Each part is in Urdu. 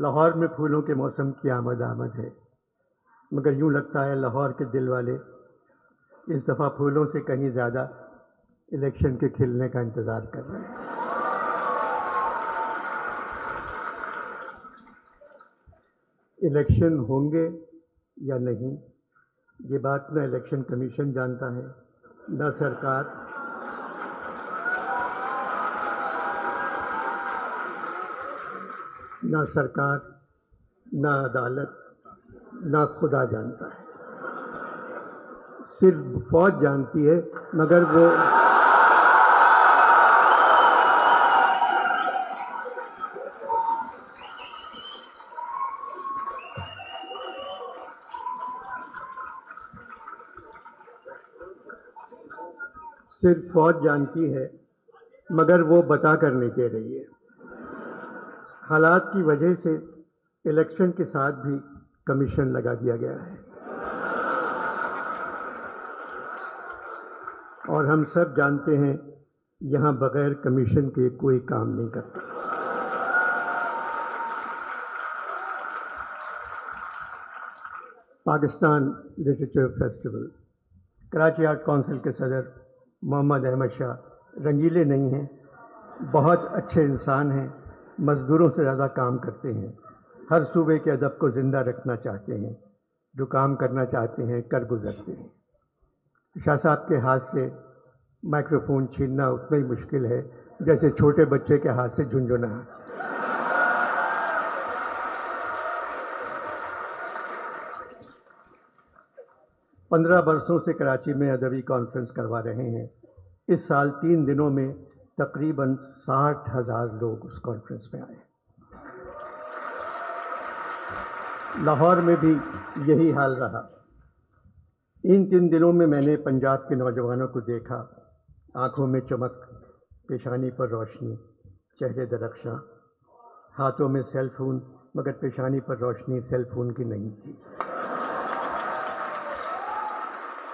لاہور میں پھولوں کے موسم کی آمد ہے، مگر یوں لگتا ہے لاہور کے دل والے اس دفعہ پھولوں سے کہیں زیادہ الیکشن کے کھلنے کا انتظار کر رہے ہیں۔ الیکشن ہوں گے یا نہیں، یہ بات نہ الیکشن کمیشن جانتا ہے، نہ سرکار، نہ عدالت، نہ خدا جانتا ہے۔ صرف فوج جانتی ہے، مگر وہ بتا کر نہیں دے رہی ہے۔ حالات کی وجہ سے الیکشن کے ساتھ بھی کمیشن لگا دیا گیا ہے، اور ہم سب جانتے ہیں یہاں بغیر کمیشن کے کوئی کام نہیں کرتا۔ Pakistan literature festival, Karachi art council کے صدر محمد احمد شاہ رنگیلے نہیں ہیں، بہت اچھے انسان ہیں، مزدوروں سے زیادہ کام کرتے ہیں، ہر صوبے کے ادب کو زندہ رکھنا چاہتے ہیں، جو کام کرنا چاہتے ہیں کر گزرتے ہیں۔ شاہ صاحب کے ہاتھ سے مائکروفون چھیننا اتنا ہی مشکل ہے جیسے چھوٹے بچے کے ہاتھ سے جھنجھونا ہے۔ پندرہ برسوں سے کراچی میں ادبی کانفرنس کروا رہے ہیں۔ اس سال 3 دنوں میں تقریباً 60,000 لوگ اس کانفرنس میں آئے۔ لاہور میں بھی یہی حال رہا۔ ان 3 دنوں میں میں نے پنجاب کے نوجوانوں کو دیکھا، آنکھوں میں چمک، پیشانی پر روشنی، چہرے درخشاں، ہاتھوں میں سیل فون، مگر پیشانی پر روشنی سیل فون کی نہیں تھی۔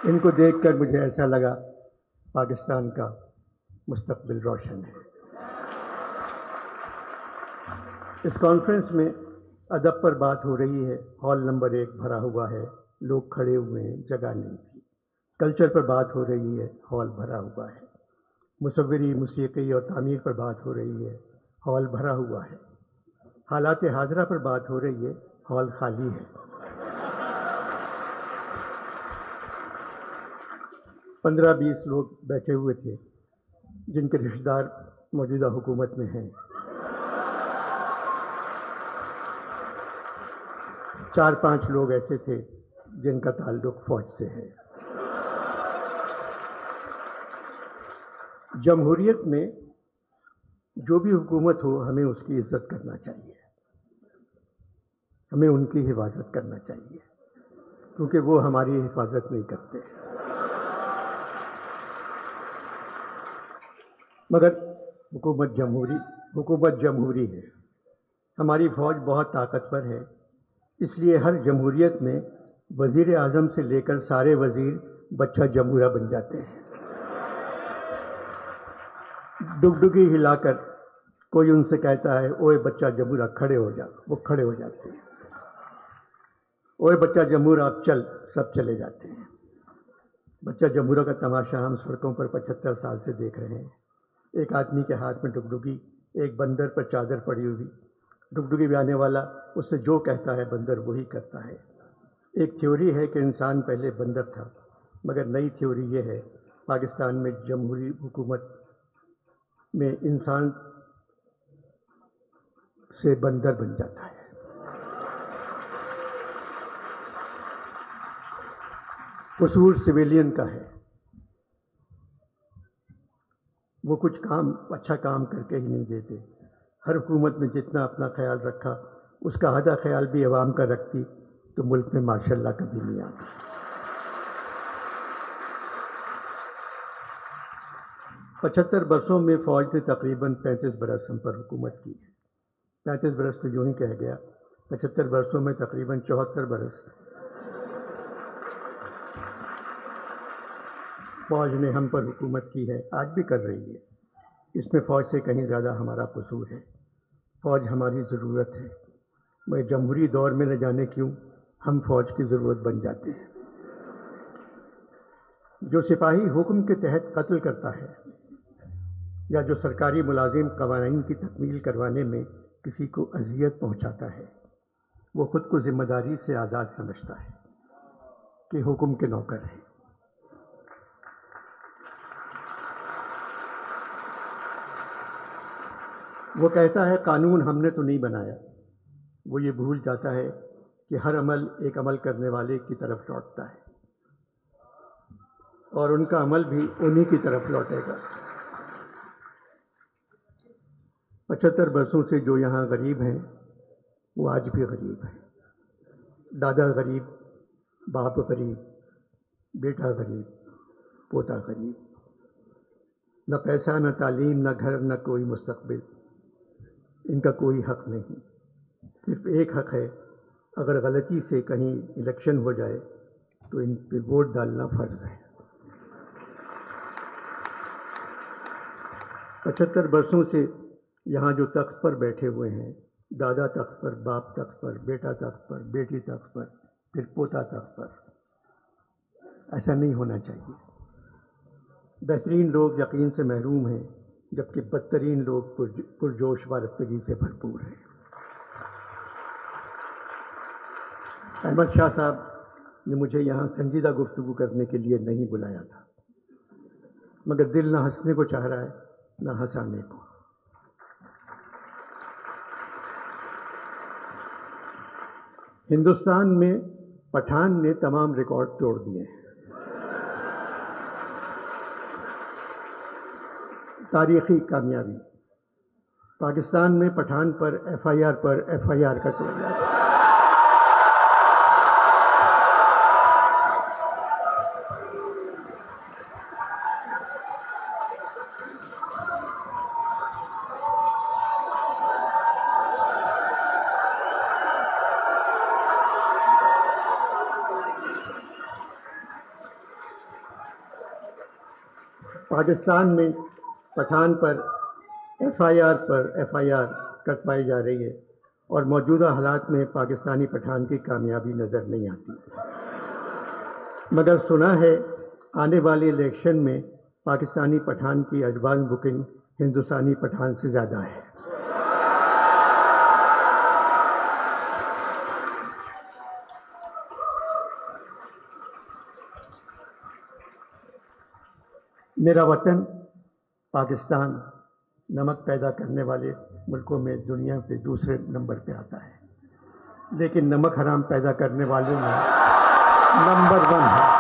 ان کو دیکھ کر مجھے ایسا لگا پاکستان کا مستقبل روشن ہے۔ اس کانفرنس میں ادب پر بات ہو رہی ہے، ہال نمبر 1 بھرا ہوا ہے، لوگ کھڑے ہوئے ہیں، جگہ نہیں تھی۔ کلچر پر بات ہو رہی ہے، ہال بھرا ہوا ہے۔ مصوری، موسیقی اور تعمیر پر بات ہو رہی ہے، ہال بھرا ہوا ہے۔ حالات حاضرہ پر بات ہو رہی ہے، ہال خالی ہے۔ 15-20 لوگ بیٹھے ہوئے تھے جن کے رشتہ دار موجودہ حکومت میں ہیں۔ 4-5 لوگ ایسے تھے جن کا تعلق فوج سے ہے۔ جمہوریت میں جو بھی حکومت ہو، ہمیں اس کی عزت کرنا چاہیے، ہمیں ان کی حفاظت کرنا چاہیے، کیونکہ وہ ہماری حفاظت نہیں کرتے۔ مگر حکومت جمہوری ہے، ہماری فوج بہت طاقتور ہے، اس لیے ہر جمہوریت میں وزیر اعظم سے لے کر سارے وزیر بچہ جمہورہ بن جاتے ہیں۔ ڈگڈگی ہلا کر کوئی ان سے کہتا ہے اوے بچہ جمہورہ کھڑے ہو جا، وہ کھڑے ہو جاتے ہیں۔ اوے بچہ جمہورہ اب چل، سب چلے جاتے ہیں۔ بچہ جمہورہ کا تماشا ہم سڑکوں پر 75 سال سے دیکھ رہے ہیں۔ ایک آدمی کے ہاتھ میں ڈگڈگی، ایک بندر پر چادر پڑی ہوئی، ڈگڈگی بیانے والا اس سے جو کہتا ہے بندر وہی کرتا ہے۔ ایک تھیوری ہے کہ انسان پہلے بندر تھا، مگر نئی تھیوری یہ ہے پاکستان میں جمہوری حکومت میں انسان سے بندر بن جاتا ہے۔ قصور سویلین کا ہے، وہ کچھ اچھا کام کر کے ہی نہیں دیتے۔ ہر حکومت میں جتنا اپنا خیال رکھا، اس کا آدھا خیال بھی عوام کا رکھتی تو ملک میں ماشاءاللہ کبھی نہیں آتی۔ 75 برسوں میں فوج نے تقریباً 35 برس ہم پر حکومت کی ہے۔ 35 برس تو یوں ہی کہہ گیا، 75 برسوں میں تقریباً 74 برس فوج نے ہم پر حکومت کی ہے، آج بھی کر رہی ہے۔ اس میں فوج سے کہیں زیادہ ہمارا قصور ہے۔ فوج ہماری ضرورت ہے، مگر جمہوری دور میں نہ جانے کیوں ہم فوج کی ضرورت بن جاتے ہیں۔ جو سپاہی حکم کے تحت قتل کرتا ہے یا جو سرکاری ملازم قوانین کی تکمیل کروانے میں کسی کو اذیت پہنچاتا ہے، وہ خود کو ذمہ داری سے آزاد سمجھتا ہے کہ حکم کے نوکر ہیں۔ وہ کہتا ہے قانون ہم نے تو نہیں بنایا، وہ یہ بھول جاتا ہے کہ ہر عمل ایک عمل کرنے والے کی طرف لوٹتا ہے اور ان کا عمل بھی انہی کی طرف لوٹے گا۔ 75 برسوں سے جو یہاں غریب ہیں وہ آج بھی غریب ہیں۔ دادا غریب، باپ غریب، بیٹا غریب، پوتا غریب، نہ پیسہ، نہ تعلیم، نہ گھر، نہ کوئی مستقبل۔ ان کا کوئی حق نہیں، صرف ایک حق ہے، اگر غلطی سے کہیں الیکشن ہو جائے تو ان پہ ووٹ ڈالنا فرض ہے۔ 75 برسوں سے یہاں جو تخت پر بیٹھے ہوئے ہیں، دادا تخت پر، باپ تخت پر، بیٹا تخت پر، بیٹی تخت پر، پھر پوتا تخت پر، ایسا نہیں ہونا چاہیے۔ بہترین لوگ یقین سے محروم ہیں، جبکہ بدترین لوگ پرجوش وارفتگی سے بھرپور ہیں۔ احمد شاہ صاحب نے مجھے یہاں سنجیدہ گفتگو کرنے کے لیے نہیں بلایا تھا، مگر دل نہ ہنسنے کو چاہ رہا ہے نہ ہنسانے کو۔ ہندوستان میں پٹھان نے تمام ریکارڈ توڑ دیے ہیں۔ تاریخی کامیابی، پاکستان میں پٹھان پر ایف آئی آر کا توڑ دیا۔ پاکستان میں پٹھان پر ایف آئی آر کٹوائی جا رہی ہے اور موجودہ حالات میں پاکستانی پٹھان کی کامیابی نظر نہیں آتی، مگر سنا ہے آنے والے الیکشن میں پاکستانی پٹھان کی ایڈوانس بکنگ ہندوستانی پٹھان سے زیادہ ہے۔ میرا وطن پاکستان نمک پیدا کرنے والے ملکوں میں دنیا پہ دوسرے نمبر پہ آتا ہے، لیکن نمک حرام پیدا کرنے والوں میں نمبر 1 ہے۔